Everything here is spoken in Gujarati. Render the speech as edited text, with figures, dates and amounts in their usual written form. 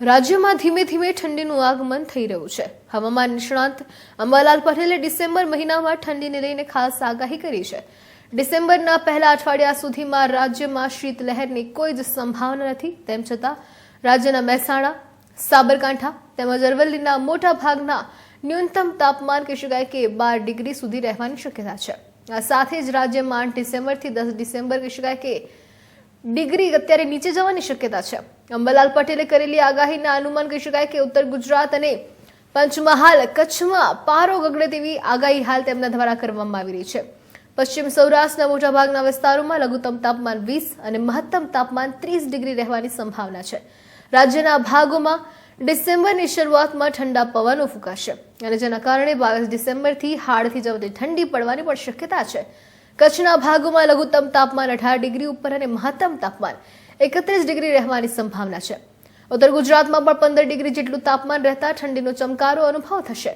રાજ્યમાં ધીમે ધીમે ઠંડીનું આગમન થઈ રહ્યું છે। હવામાન નિષ્ણાત અંબાલાલ પટેલે ડિસેમ્બર મહિનામાં ઠંડીને લઈને ખાસ આગાહી કરી છે। ડિસેમ્બરના પહેલા અઠવાડિયા સુધીમાં રાજ્યમાં શીતલહેરની કોઈ જ સંભાવના નથી। તેમ છતાં રાજ્યના મહેસાણા, સાબરકાંઠા તેમજ અરવલ્લીના મોટા ભાગના ન્યૂનતમ તાપમાન કહી શકાય કે 12 ડિગ્રી સુધી રહેવાની શક્યતા છે। આ સાથે જ રાજ્યમાં 8 ડિસેમ્બરથી 10 ડિસેમ્બર કહી શકાય કે ડિગ્રી અત્યારે નીચે જવાની શક્યતા છે। અંબાલાલ પટેલે કરેલી આગાહીના અનુમાન કહી શકાય કે ઉત્તર ગુજરાત અને પંચમહાલ કચ્છમાં પારો ગગડે તેવી આગાહી હાલ તેમના દ્વારા કરવામાં આવી રહી છે। પશ્ચિમ સૌરાષ્ટ્રના મોટાભાગના વિસ્તારોમાં લઘુત્તમ તાપમાન 20 અને મહત્તમ તાપમાન 30 ડિગ્રી રહેવાની સંભાવના છે। રાજ્યના ભાગોમાં ડિસેમ્બરની શરૂઆતમાં ઠંડા પવનો ફૂંકાશે અને જેના કારણે 22 ડિસેમ્બરથી હાડથી જવતી ઠંડી પડવાની પણ શક્યતા છે। કચ્છના ભાગોમાં લઘુત્તમ તાપમાન 18 ડિગ્રી ઉપર અને મહત્તમ તાપમાન 31 ડિગ્રી રહેવાની સંભાવના છે। ઉત્તર ગુજરાતમાં પણ 15 ડિગ્રી જેટલું તાપમાન રહેતા ઠંડીનો ચમકારો અનુભવ થશે।